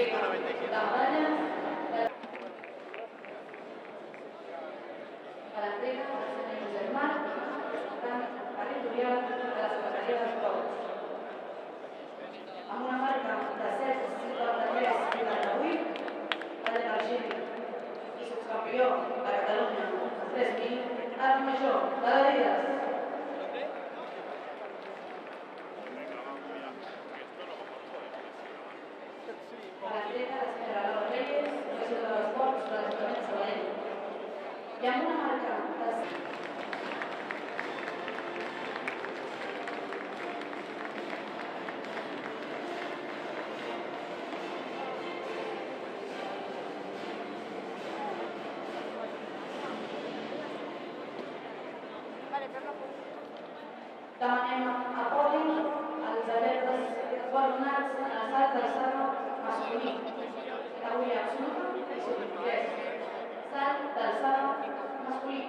entrega la medalla a l'entrega del senyor Josep Marc, representant territorial de la Secretaria d'Esports. Amb una marca de 7,53,88, el emergent i subcampió de Catalunya de 3.000, Art Major de la Líder. A l'entrega la senyora Laura Reyes, regidora d'Esports de l'Ajuntament de Sabadell. I amb una marca de... Demanem a podi els atletes guardonats en el salt d'alçada masculí, categoria absoluta i sub-3. Salt d'alçada masculí.